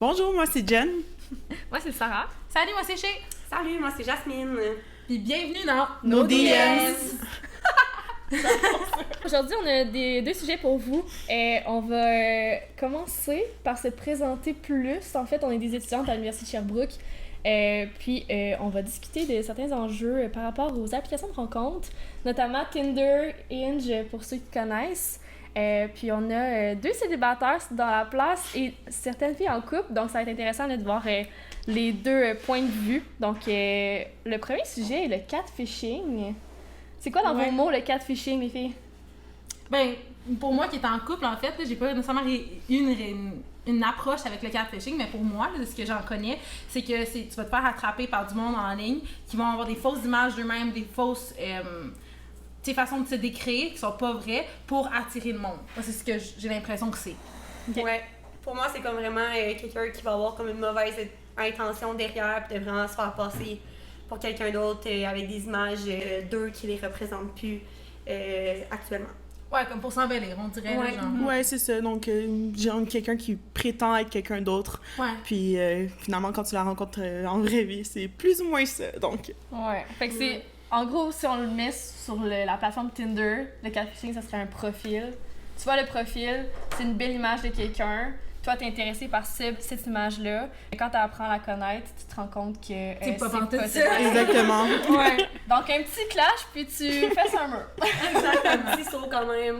Bonjour, moi c'est Jen. Moi c'est Sarah. Salut, moi c'est Shay. Salut, moi c'est Jasmine. Puis bienvenue dans Nos DMs. Aujourd'hui, on a deux sujets pour vous. On va commencer par se présenter plus. En fait, on est des étudiantes à l'Université de Sherbrooke. Puis, on va discuter de certains enjeux par rapport aux applications de rencontres, notamment Tinder, Hinge, pour ceux qui connaissent. Puis, on a deux célibataires dans la place et certaines filles en couple. Donc, ça va être intéressant là, de voir les deux points de vue. Donc, le premier sujet est le catfishing. C'est quoi dans vos mots le catfishing, les filles? Ben, pour moi qui est en couple, en fait, là, j'ai pas nécessairement une approche avec le catfishing, mais pour moi, là, ce que j'en connais, c'est que tu vas te faire attraper par du monde en ligne qui vont avoir des fausses images d'eux-mêmes, des fausses façons de se décrire qui sont pas vraies pour attirer le monde. Moi, c'est ce que j'ai l'impression que c'est. Okay. Ouais. Pour moi, c'est comme vraiment quelqu'un qui va avoir comme une mauvaise intention derrière puis de vraiment se faire passer pour quelqu'un d'autre avec des images d'eux qui les représentent plus actuellement. Ouais, comme pour s'embellir, on dirait. Ouais, là, genre. Ouais, c'est ça. Donc, genre quelqu'un qui prétend être quelqu'un d'autre. Ouais. Puis, finalement, quand tu la rencontres en vraie vie, c'est plus ou moins ça. Donc, Ouais. Fait que c'est... En gros, si on le met sur la plateforme Tinder, le catfishing, ça serait un profil. Tu vois le profil, c'est une belle image de quelqu'un. Toi, t'es intéressé par cette image-là. Et quand tu apprends à la connaître, tu te rends compte que c'est pas ça. exactement. Ouais. Donc, un petit clash, puis tu fais un mur. Exact, un petit saut quand même.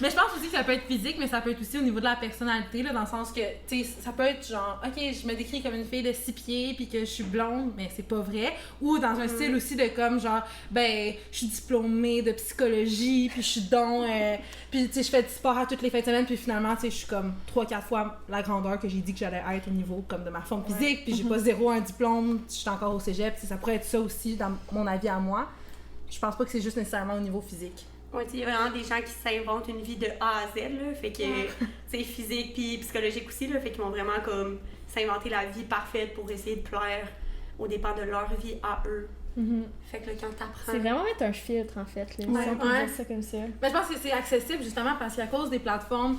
Mais je pense aussi que ça peut être physique, mais ça peut être aussi au niveau de la personnalité, là, dans le sens que, tu sais, ça peut être genre, ok, je me décris comme une fille de 6 pieds puis que je suis blonde, mais c'est pas vrai. Ou dans un style aussi de comme, genre, ben, je suis diplômée de psychologie, puis je suis donc, puis tu sais, je fais du sport à toutes les fins de semaine, puis finalement, tu sais, je suis comme 3-4 fois la grandeur que j'ai dit que j'allais être au niveau comme de ma forme physique, puis j'ai pas zéro un diplôme, je suis encore au cégep, ça pourrait être ça aussi dans mon avis à moi. Je pense pas que c'est juste nécessairement au niveau physique. Ouais, il y a vraiment des gens qui s'inventent une vie de A à Z, là, fait que, c'est physique puis psychologique aussi, là, fait qu'ils vont vraiment comme s'inventer la vie parfaite pour essayer de plaire aux dépens de leur vie à eux. Fait que là, quand t'apprends... C'est vraiment mettre un filtre, en fait, là. Ouais, Si on peut dire ça comme ça. Ben, je pense que c'est accessible justement parce qu'à cause des plateformes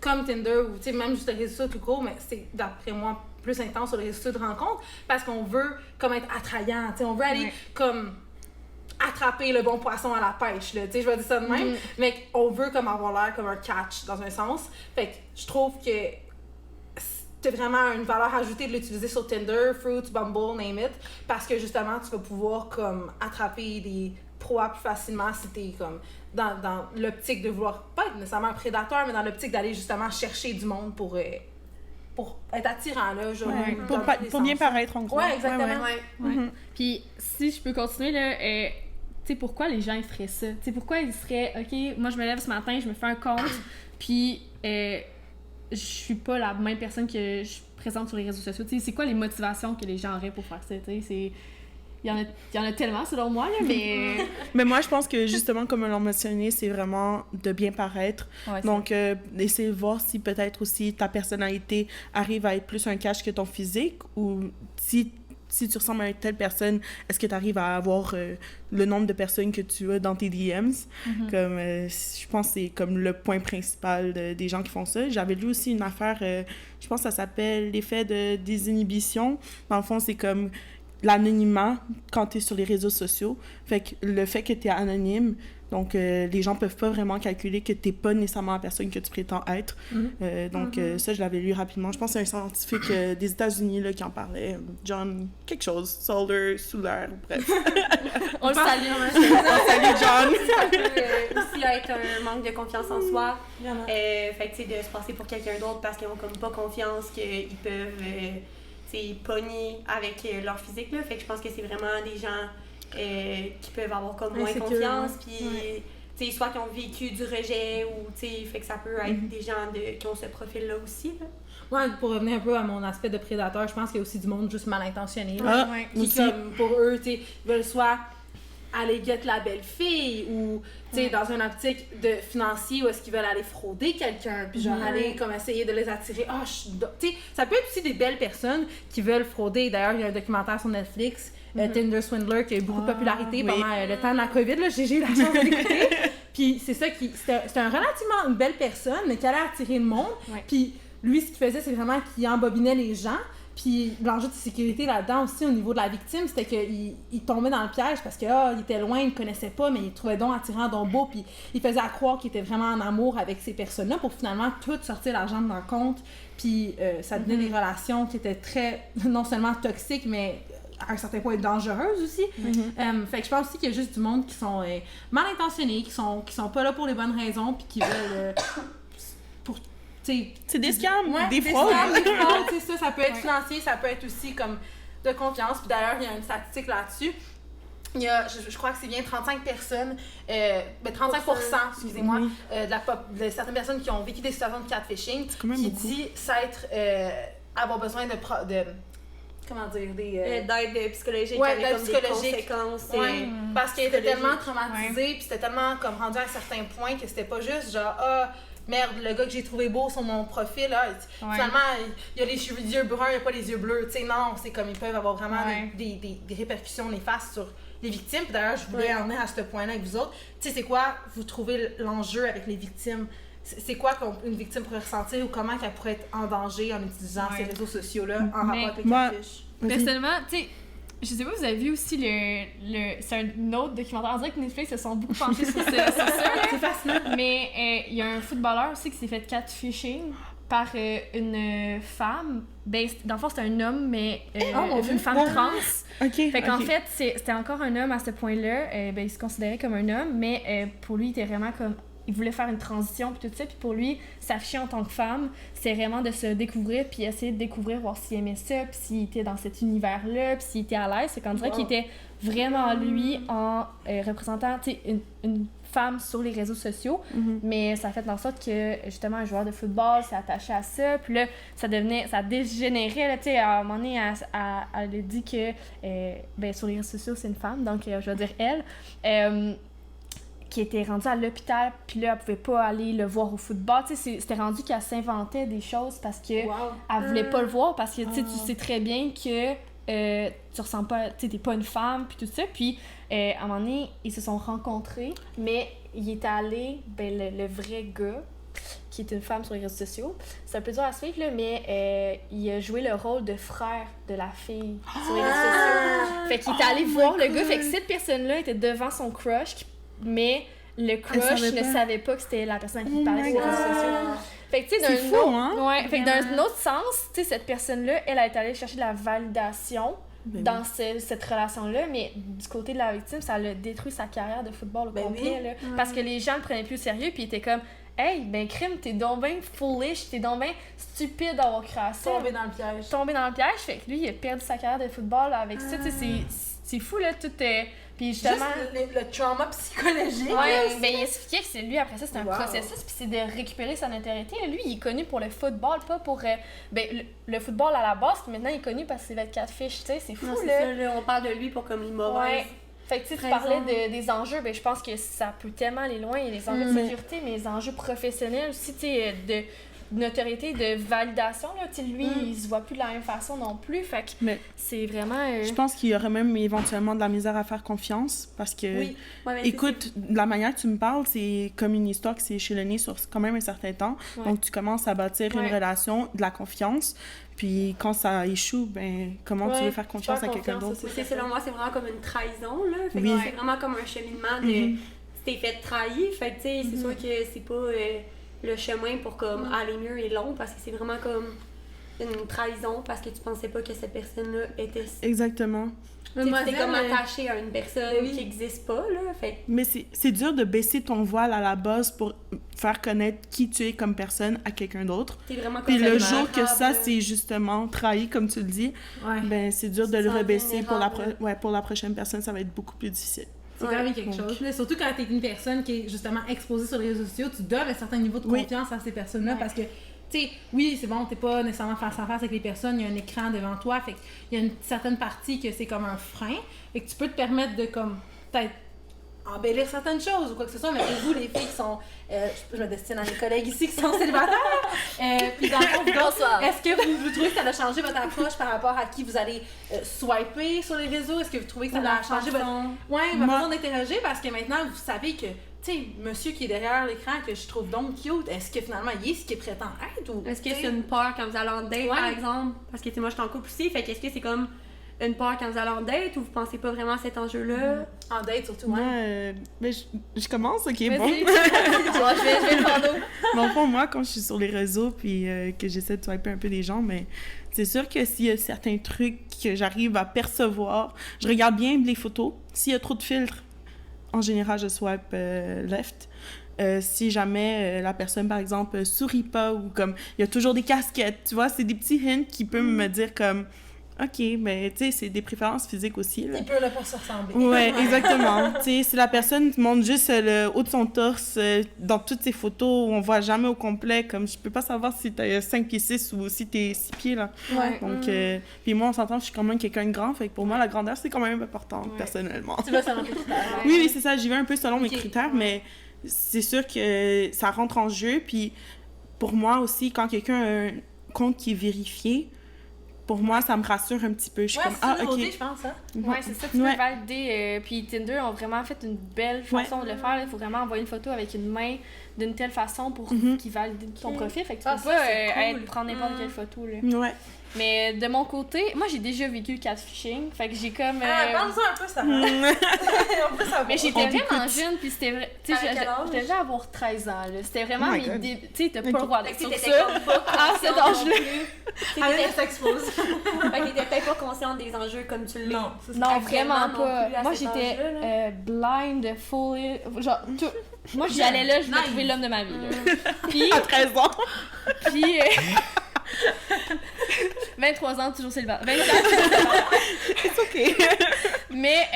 comme Tinder ou même juste les réseaux sociaux tout court, mais c'est d'après moi plus intense sur les réseaux sociaux de rencontre parce qu'on veut comme être attrayant, on veut aller comme attraper le bon poisson à la pêche, là, je vais dire ça de même, mais on veut comme avoir l'air comme un catch dans un sens. Fait que je trouve que c'est vraiment une valeur ajoutée de l'utiliser sur Tinder, Fruits, Bumble, name it, parce que justement tu vas pouvoir comme attraper des proies plus facilement si t'es comme dans l'optique de vouloir pas être nécessairement un prédateur, mais dans l'optique d'aller justement chercher du monde pour être attirant, là, genre. ouais, pour bien paraître, en gros. Ouais, exactement. Ouais. Puis, si je peux continuer, là, tu sais, pourquoi les gens ils feraient ça? Tu sais, pourquoi ils seraient, OK, moi je me lève ce matin, je me fais un compte, puis je suis pas la même personne que je présente sur les réseaux sociaux. Tu sais, c'est quoi les motivations que les gens auraient pour faire ça? Tu sais, il y en a tellement, selon moi, là, mais... Mais moi, je pense que, justement, comme on l'a mentionné, c'est vraiment de bien paraître. Ouais, Donc, essayer de voir si peut-être aussi ta personnalité arrive à être plus un cache que ton physique, ou si tu ressembles à une telle personne, est-ce que tu arrives à avoir le nombre de personnes que tu as dans tes DMs? Comme, je pense que c'est comme le point principal des gens qui font ça. J'avais lu aussi une affaire, je pense que ça s'appelle l'effet de désinhibition. Dans le fond, c'est comme l'anonymat quand tu es sur les réseaux sociaux. Fait que le fait que tu es anonyme, donc les gens peuvent pas vraiment calculer que tu n'es pas nécessairement la personne que tu prétends être. Donc ça, je l'avais lu rapidement. Je pense que c'est un scientifique des États-Unis là, qui en parlait. John quelque chose. Soler, bref. On le salue. Salut, John! Ça peut aussi être un manque de confiance en soi. Vraiment. Fait que, tu sais, de se passer pour quelqu'un d'autre parce qu'ils ont comme pas confiance qu'ils peuvent... pogner avec leur physique, là. Fait que je pense que c'est vraiment des gens qui peuvent avoir comme moins confiance, puis soit qui ont vécu du rejet, ou fait que ça peut être des gens qui ont ce profil-là aussi, là. Ouais, pour revenir un peu à mon aspect de prédateur, je pense qu'il y a aussi du monde juste mal intentionné, Ah, qui aussi. comme pour eux, tu sais, veulent soit aller get la belle fille ou tu sais dans une optique de financier où est-ce qu'ils veulent aller frauder quelqu'un puis genre aller comme essayer de les attirer. Tu sais, ça peut être aussi des belles personnes qui veulent frauder. D'ailleurs, il y a un documentaire sur Netflix, Tinder Swindler, qui a eu beaucoup de popularité pendant le temps de la COVID, là. J'ai eu la chance de l'écouter. Puis c'est ça c'était un relativement une belle personne mais qui allait attirer le monde. Puis lui, ce qu'il faisait, c'est vraiment qu'il embobinait les gens. Puis l'enjeu de sécurité là-dedans aussi, au niveau de la victime, c'était qu'il tombait dans le piège parce que il était loin, il ne connaissait pas, mais il trouvait donc attirant, donc beau, puis il faisait à croire qu'il était vraiment en amour avec ces personnes-là pour finalement tout sortir l'argent de leur compte. Puis ça donnait des relations qui étaient très, non seulement toxiques, mais à un certain point dangereuses aussi. Fait que je pense aussi qu'il y a juste du monde qui sont mal intentionnés, qui sont pas là pour les bonnes raisons, puis qui veulent... c'est des scams, ouais, des fraudes. Ça peut être financier, ça peut être aussi comme de confiance. Puis d'ailleurs, il y a une statistique là-dessus. Il y a, je crois que c'est bien 35 personnes, 35%, excusez-moi, de certaines personnes qui ont vécu des situations de catfishing, qui dit avoir besoin de comment dire, d'aide psychologique avec comme des conséquences. Parce qu'elle était tellement traumatisée, puis c'était tellement comme rendu à un certain point que c'était pas juste genre merde, le gars que j'ai trouvé beau sur mon profil, là, finalement, il a les yeux bruns, il a pas les yeux bleus. Tu sais, non, c'est comme ils peuvent avoir vraiment des répercussions néfastes sur les victimes. Puis d'ailleurs, je voulais en venir à ce point-là avec vous autres. Tu sais, c'est quoi, vous trouvez l'enjeu avec les victimes? C'est quoi qu'une victime pourrait ressentir ou comment qu'elle pourrait être en danger en utilisant ces réseaux sociaux-là en rapport avec les catfish? Personnellement, tu sais, je sais pas, vous avez vu aussi c'est un autre documentaire. On dirait que Netflix se sont beaucoup penchés sur ça. C'est fascinant. Mais il y a un footballeur aussi qui s'est fait catfishing par une femme. Ben, dans le fond, c'était un homme, mais une femme trans. Fait qu'en fait, c'était encore un homme à ce point-là. Ben, il se considérait comme un homme, mais pour lui, il était vraiment comme... Il voulait faire une transition puis tout ça, puis pour lui, s'afficher en tant que femme, c'est vraiment de se découvrir puis essayer de découvrir, voir s'il aimait ça, puis s'il était dans cet univers-là, puis s'il était à l'aise. C'est qu'on dirait qu'il était vraiment lui en représentant, tu sais, une femme sur les réseaux sociaux, mais ça a fait en sorte que, justement, un joueur de football s'est attaché à ça, puis là, ça dégénérait, là, tu sais, à un moment donné, elle a dit que, ben, sur les réseaux sociaux, c'est une femme, donc je vais dire elle, qui était rendue à l'hôpital, puis là, elle pouvait pas aller le voir au football. Tu sais, c'était rendu qu'elle s'inventait des choses parce que elle voulait pas le voir, parce que, tu sais, tu sais très bien que tu ressembles pas, tu sais, t'es pas une femme, puis tout ça. Puis, à un moment donné, ils se sont rencontrés, mais il est allé, ben, le vrai gars, qui est une femme sur les réseaux sociaux. C'est un peu dur à suivre, là, mais il a joué le rôle de frère de la fille sur les réseaux sociaux. Fait qu'il est allé voir le gars, fait que cette personne-là était devant son crush, mais le crush ne savait pas que c'était la personne à qui il parlait sur les réseaux sociaux. Fait que, tu sais, fait que d'un autre sens, tu sais, cette personne-là, elle a été allée chercher de la validation dans cette relation-là, mais du côté de la victime, ça a détruit sa carrière de football au complet, là, parce que les gens le prenaient plus au sérieux, puis ils étaient comme « Hey, ben crime, t'es donc ben foolish, t'es donc ben stupide d'avoir créé ça. » Tombé dans le piège. Fait que lui, il a perdu sa carrière de football là, avec ça, tu sais, c'est fou, là, tout est... Puis justement... Juste le trauma psychologique. Ouais, ben il expliquait que c'est lui, après ça, c'est un processus, puis c'est de récupérer sa notoriété. Lui, il est connu pour le football, pas pour... le football à la base, puis maintenant, il est connu parce qu'il va être catfish, tu sais, c'est fou, là. On parle de lui pour comme une mauvaise... Fait que tu parlais des enjeux, ben je pense que ça peut tellement aller loin. Il y a les enjeux de sécurité, mais les enjeux professionnels aussi, tu sais, de notoriété, de validation, là, tu sais, lui, il se voit plus de la même façon non plus, fait que c'est vraiment... Je pense qu'il y aurait même éventuellement de la misère à faire confiance, parce que, écoute, de la manière que tu me parles, c'est comme une histoire qui s'est échelonnée sur quand même un certain temps, donc tu commences à bâtir une relation, de la confiance, puis quand ça échoue, ben comment tu veux faire confiance à quelqu'un d'autre? Selon moi, c'est vraiment comme une trahison, là, fait que c'est vraiment comme un cheminement de... Tu t'es fait trahir, fait que, tu sais, c'est sûr que c'est pas... le chemin pour comme aller mieux est long, parce que c'est vraiment comme une trahison parce que tu pensais pas que cette personne-là était... Exactement. Tu t'es comme attaché à une personne qui n'existe pas, là. Fait... Mais c'est dur de baisser ton voile à la base pour faire connaître qui tu es comme personne à quelqu'un d'autre. Puis le jour que ça, c'est justement trahi, comme tu le dis, ben c'est dur de le rebaisser pour la prochaine personne, ça va être beaucoup plus difficile. C'est quand même quelque chose. Là, surtout quand t'es une personne qui est justement exposée sur les réseaux sociaux, tu donnes un certain niveau de confiance à ces personnes-là parce que, tu sais, oui, c'est bon, t'es pas nécessairement face à face avec les personnes, il y a un écran devant toi, fait qu'il y a une certaine partie que c'est comme un frein et que tu peux te permettre de, comme, peut-être embellir certaines choses ou quoi que ce soit, mais vous, les filles qui sont, je me destine à mes collègues ici qui sont célibataires, puis dans le fond, est-ce que vous trouvez que ça a changé votre approche par rapport à qui vous allez swiper sur les réseaux? Est-ce que vous trouvez que ça a changé votre façon d'interroger? Parce que maintenant, vous savez que, tu sais, monsieur qui est derrière l'écran, que je trouve donc cute, est-ce que finalement, il est ce qu'il prétend être? Ou, est-ce que c'est une peur quand vous allez en date, par exemple? Parce que, tu sais, moi, je suis en couple aussi, fait qu'est-ce que c'est comme une peur quand vous allez en date ou vous pensez pas vraiment à cet enjeu-là? En date, surtout, Moi, ben, je commence, ok, bon. je vais le prendre. Dans le fond, moi, quand je suis sur les réseaux puis que j'essaie de swiper un peu des gens, mais c'est sûr que s'il y a certains trucs que j'arrive à percevoir, je regarde bien les photos. S'il y a trop de filtres, en général, je swipe left. Si jamais la personne, par exemple, sourit pas ou comme il y a toujours des casquettes, tu vois, c'est des petits hints qui peuvent me dire comme OK, mais tu sais, c'est des préférences physiques aussi. Là. Il peut là pour se ressembler. Ouais, exactement. Tu sais, si la personne montre juste le haut de son torse dans toutes ses photos, on voit jamais au complet, comme je peux pas savoir si t'as 5 pieds 6 ou si t'es 6 pieds, là. Ouais. Donc, puis moi, on s'entend, je suis quand même quelqu'un de grand, fait que pour moi, la grandeur, c'est quand même important, personnellement. Tu vas selon tes critères. Oui, c'est ça, j'y vais un peu selon mes critères, mais c'est sûr que ça rentre en jeu, puis pour moi aussi, quand quelqu'un a un compte qui est vérifié, pour moi, ça me rassure un petit peu. Je suis comme, c'est une nouveauté, OK. je pense, hein? Ouais, c'est ça, tu peux valider. Puis Tinder ont vraiment fait une belle façon de le faire. Il faut vraiment envoyer une photo avec une main d'une telle façon pour qu'ils valident ton profil. Fait que tu peux pas prendre n'importe quelle photo. Là. Ouais. Mais de mon côté, moi j'ai déjà vécu le catfishing. Fait que j'ai comme. Parle-nous un peu, ça. Mais j'étais vraiment jeune, puis c'était vrai. Tu sais, je devais avoir 13 ans. Là. C'était vraiment mes débuts. Tu sais, t'as pas le droit d'être sur ça. À cet âge-là. Elle s'expose. Fait que t'étais peut-être pas consciente des enjeux comme tu l'es. Non, vraiment pas. Moi j'étais blind, full. Genre, tout. Moi j'allais là, je voulais trouver l'homme de ma vie. Là. Puis. À 13 ans. Puis. 23 ans, toujours célibataire. 24. C'est OK. Mais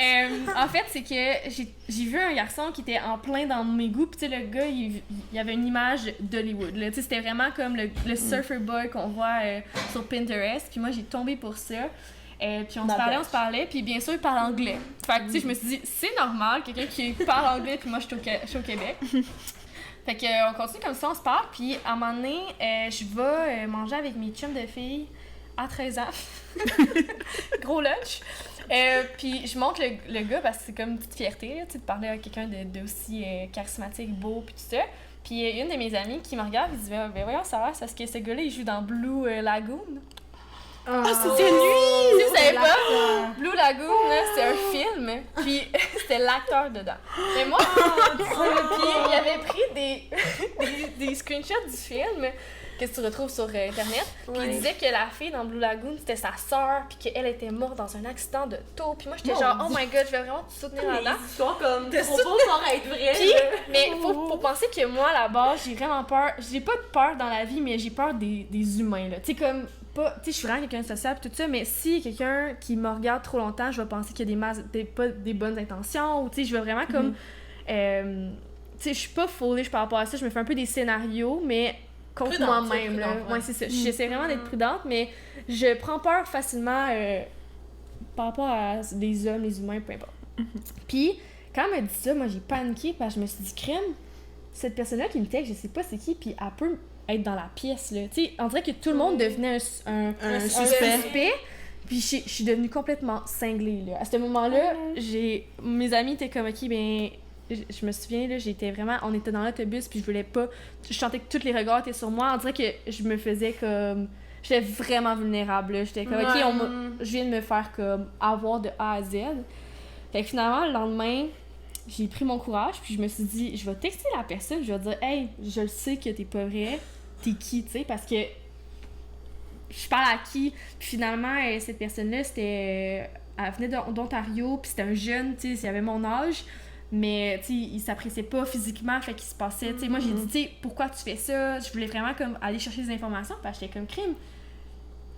en fait, c'est que j'ai vu un garçon qui était en plein dans mes goûts. Puis tu sais, le gars, il y avait une image d'Hollywood. Tu sais, c'était vraiment comme le surfer boy qu'on voit sur Pinterest. Puis moi, j'ai tombé pour ça. Puis on se parlait. Puis bien sûr, il parle anglais. Fait que tu sais, je me suis dit, c'est normal, quelqu'un qui parle anglais. Puis moi, je suis au Québec. Fait qu'on continue comme ça, on se parle, puis à un moment donné, je vais manger avec mes chums de filles à 13 ans. Gros lunch. Puis je montre le gars parce que c'est comme une petite fierté, là, de parler à quelqu'un d'aussi charismatique, beau, puis tout ça. Puis une de mes amies qui me regarde et dit ben voyons, ça va, parce que ce gars-là, il joue dans Blue Lagoon. C'était lui! Si vous savez pas, Blue Lagoon, là, c'est un film, puis c'était l'acteur dedans. Mais moi, puis il avait pris des screenshots du film que tu retrouves sur Internet, puis il disait que la fille dans Blue Lagoon, c'était sa sœur, puis qu'elle était morte dans un accident de taux, puis moi, j'étais genre, oh my god, je vais vraiment te soutenir là-dedans. Les histoires comme trop beaux pour être vraies. Puis, mais faut penser que moi, à la base, j'ai vraiment peur, j'ai pas de peur dans la vie, mais j'ai peur des humains, là. Tu sais, comme... Tu sais, je suis vraiment quelqu'un de social et tout ça, mais si quelqu'un qui me regarde trop longtemps, je vais penser qu'il y a pas des bonnes intentions, ou tu sais, je vais vraiment comme... tu sais, je suis pas foolish par rapport à ça, je me fais un peu des scénarios, mais contre moi-même, là. Ouais, c'est ça. J'essaie vraiment d'être prudente, mais je prends peur facilement par rapport à des hommes, les humains, peu importe. Puis, quand elle m'a dit ça, moi, j'ai paniqué, parce que je me suis dit, crème, cette personne-là qui me texte, je sais pas c'est qui, puis elle peut être dans la pièce, là. Tu sais, on dirait que tout le monde devenait un suspect. Puis je suis devenue complètement cinglée, là. À ce moment-là, mes amis étaient comme, OK, ben... Je me souviens, là, j'étais vraiment... On était dans l'autobus, puis je voulais pas... Je sentais que tous les regards étaient sur moi. On dirait que je me faisais comme... J'étais vraiment vulnérable, là. J'étais comme, OK, je viens de me faire comme avoir de A à Z. Fait que finalement, le lendemain... J'ai pris mon courage, puis je me suis dit, je vais texter la personne, je vais dire, hey, je le sais que t'es pas vrai, t'es qui, tu sais, parce que je parle à qui, puis finalement, cette personne-là, elle venait d'Ontario, puis c'était un jeune, tu sais, il avait mon âge, mais, tu sais, il s'appréciait pas physiquement, fait qu'il se passait, tu sais, moi, j'ai dit, tu sais, pourquoi tu fais ça? Je voulais vraiment, comme, aller chercher des informations, parce que j'étais comme crime.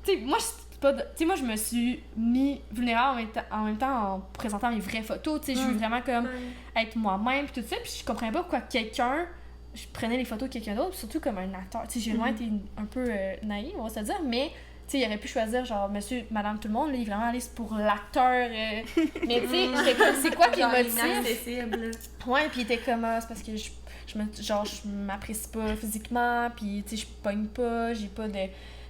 Tu sais, moi, moi, je me suis mis vulnérable en même temps en présentant mes vraies photos. Tu sais, je veux vraiment comme être moi-même et tout ça. Puis je comprenais pas pourquoi je prenais les photos de quelqu'un d'autre, surtout comme un acteur. Tu sais, j'ai vraiment été un peu naïve, on va se dire, mais sais, il aurait pu choisir genre monsieur, madame, tout le monde, là, il est vraiment allé pour l'acteur. Mais tu sais, j'étais comme, c'est quoi qui est le motif? Ouais, puis il était comme, c'est parce que je m'apprécie pas physiquement, puis tu sais, je pogne pas, j'ai pas de.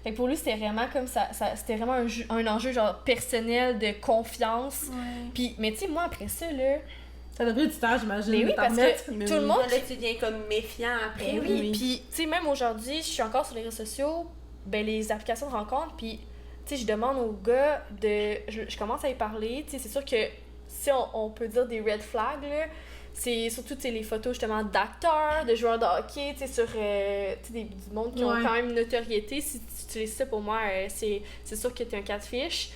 Fait que pour lui, c'était vraiment comme ça c'était vraiment un enjeu genre personnel de confiance. Puis, mais tu sais, moi après ça, là. Ça t'a pris du temps, j'imagine. Mais oui, parce que tout le monde. Là, tu deviens comme méfiant après. Ben oui, puis tu sais, même aujourd'hui, je suis encore sur les réseaux sociaux, ben les applications de rencontres, puis tu sais, je demande aux gars de. Je commence à y parler, tu sais, c'est sûr que si on peut dire des red flags, là, c'est surtout les photos justement d'acteurs, de joueurs de hockey, tu sais, sur du monde qui ont quand même une notoriété. Si tu utilises ça, pour moi, c'est sûr que t'es un catfish.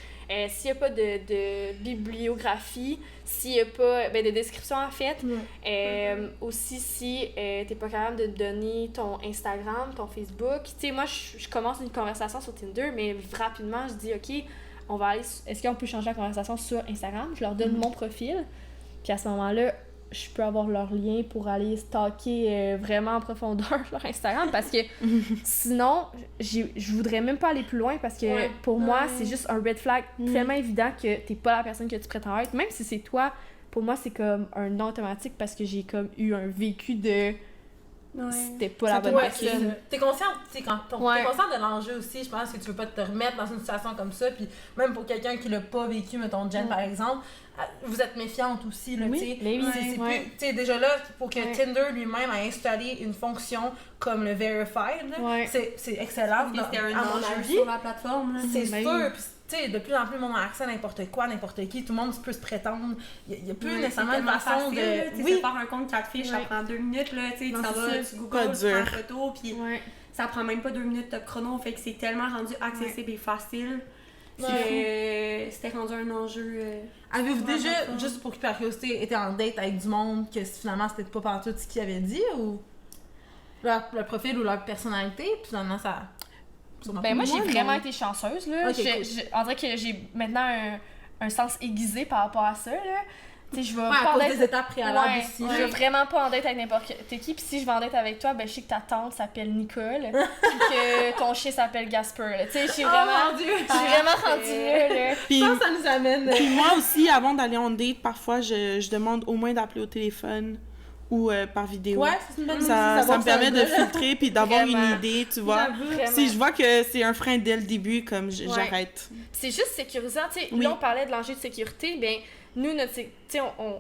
S'il n'y a pas de bibliographie, s'il n'y a pas de description en fait, aussi si t'es pas capable de donner ton Instagram, ton Facebook. Tu sais, moi, je commence une conversation sur Tinder, mais rapidement, je dis, OK, on va aller... Est-ce qu'on peut changer la conversation sur Instagram? Je leur donne mon profil, puis à ce moment-là, je peux avoir leur lien pour aller stalker vraiment en profondeur leur Instagram, parce que sinon, je voudrais même pas aller plus loin, parce que pour moi, c'est juste un red flag tellement évident que t'es pas la personne que tu prétends être. Même si c'est toi, pour moi, c'est comme un non automatique, parce que j'ai comme eu un vécu de... C'était pas la bonne personne. T'es consciente, t'es consciente de l'enjeu aussi, je pense que tu veux pas te remettre dans une situation comme ça, puis même pour quelqu'un qui l'a pas vécu, mettons Jen par exemple, vous êtes méfiante aussi, là, tu sais. Déjà là, pour que Tinder lui-même a installé une fonction comme le Verified, là, c'est excellent. C'était un enjeu sur la plateforme. C'est sûr, tu sais, de plus en plus, le monde a accès à n'importe quoi, n'importe qui, tout le monde peut se prétendre. Il y a plus nécessairement une façon de... faire un compte catfish, ça prend 2 minutes, là, tu sais, tu googles, tu prends une photo, puis ça prend même pas 2 minutes de chrono, fait que c'est tellement rendu accessible et facile que c'était rendu un enjeu... Avez-vous déjà, juste pour curiosité, été en date avec du monde que finalement c'était pas partout ce qu'ils avaient dit, ou leur profil ou leur personnalité, puis finalement ça... Ben moi, j'ai vraiment été chanceuse, là. On dirait que j'ai maintenant un sens aiguisé par rapport à ça, là. Tu sais, je vais pas en date... des étapes préalables aussi. Je vais vraiment pas en date avec n'importe qui. Puis si je vais en date avec toi, ben je sais que ta tante s'appelle Nicole, puis que ton chien s'appelle Gasper, là. Tu sais, je suis vraiment... Mon Dieu! Je suis vraiment rendue là. Puis, ça nous amène... Puis moi aussi, avant d'aller en date, parfois, je demande au moins d'appeler au téléphone ou par vidéo. Ouais, c'est une bonne idée. Ça me permet de filtrer puis d'avoir une idée, tu vois. Si je vois que c'est un frein dès le début, comme j'arrête. C'est juste sécurisant, tu sais. Là, on parlait de l'enjeu de sécurité, bien, nous,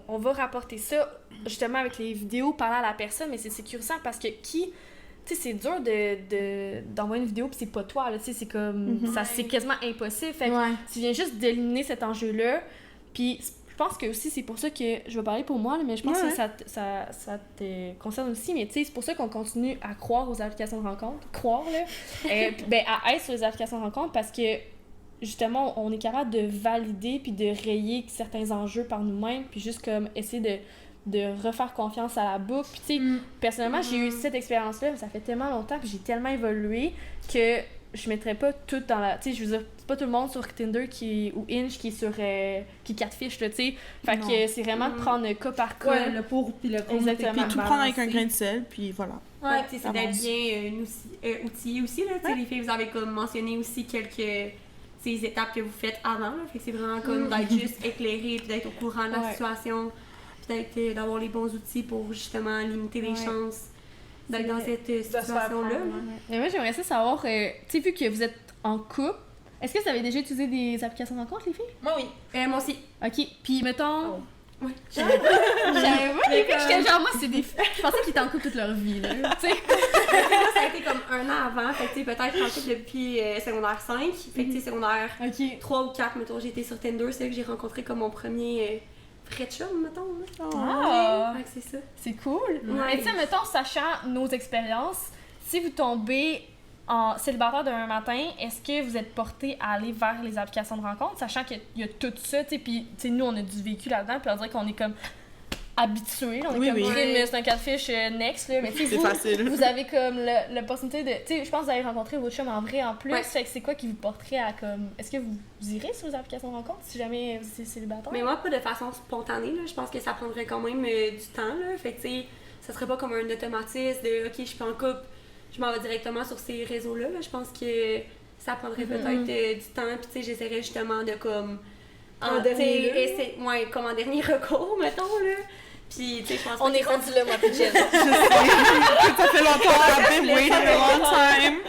on va rapporter ça justement avec les vidéos, parler à la personne, mais c'est sécurisant parce que tu sais, c'est dur d'envoyer une vidéo puis c'est pas toi, là, tu sais, c'est comme... c'est quasiment impossible. Fait que tu viens juste d'éliminer cet enjeu-là, puis... Je pense que aussi, c'est pour ça que je vais parler pour moi, là, mais je pense que ça te concerne aussi. Mais tu sais, c'est pour ça qu'on continue à croire aux applications de rencontres. Croire, là. À être sur les applications de rencontres parce que, justement, on est capable de valider puis de rayer certains enjeux par nous-mêmes puis juste comme essayer de refaire confiance à la boucle. Puis tu sais, personnellement, j'ai eu cette expérience-là, mais ça fait tellement longtemps que j'ai tellement évolué que je mettrais pas tout dans la... Tu sais, je veux dire, c'est pas tout le monde sur Tinder ou Hinge qui est sur... qui catfish, là, tu sais. Fait que c'est vraiment de prendre cas par cas. Ouais, le pour puis le contre. Exactement. Puis tout prendre avec un grain de sel, puis voilà. Ouais, tu sais, c'est d'être bien outillé aussi, là. Tu sais, les filles, vous avez comme mentionné aussi quelques... ces étapes que vous faites avant, là. Fait que c'est vraiment comme d'être juste éclairé, puis d'être au courant de la situation, puis d'avoir les bons outils pour justement limiter les chances d'être dans cette situation-là. Mais moi, j'aimerais ça savoir, tu sais, vu que vous êtes en couple, est-ce que vous avez déjà utilisé des applications de rencontre, les filles? Moi, oui. Moi aussi. OK. Puis, mettons... Ouais. J'avais pas les filles, j'étais genre, moi, c'est des... Je pensais qu'ils étaient en couple toute leur vie, là, tu sais. Moi, ça a été comme 1 an avant, fait que tu sais, peut-être en couple depuis secondaire 5, fait que tu sais, secondaire 3 ou 4, mettons, j'ai été sur Tinder, c'est là que j'ai rencontré comme mon premier... vrai chum, mettons. Fait que c'est ça. C'est cool. Mais tu sais, mettons, sachant nos expériences, si vous tombez en célibataire d'un matin, est-ce que vous êtes porté à aller vers les applications de rencontre, sachant qu'il y a tout ça, tu sais, puis tu sais, nous, on a du vécu là-dedans, puis on dirait qu'on est comme habitués, on est comme c'est un catfish next, là, mais tu sais, vous avez comme l'opportunité de, tu sais, je pense que vous allez rencontrer votre chum en vrai en plus, fait que c'est quoi qui vous porterait à comme, est-ce que vous irez sur les applications de rencontre si jamais vous êtes célibataire? Mais moi, pas de façon spontanée, là, je pense que ça prendrait quand même du temps, là, fait que tu sais, ça serait pas comme un automatisme de, ok, je suis en couple, je m'en vais directement sur ces réseaux-là, là. Je pense que ça prendrait peut-être du temps, puis tu sais, j'essaierais justement de comme... En dernier comme en dernier recours, mettons, là. Puis, tu sais, je pense On est rendu là, moi, puis Jen. Ça fait longtemps I've been waiting a long time.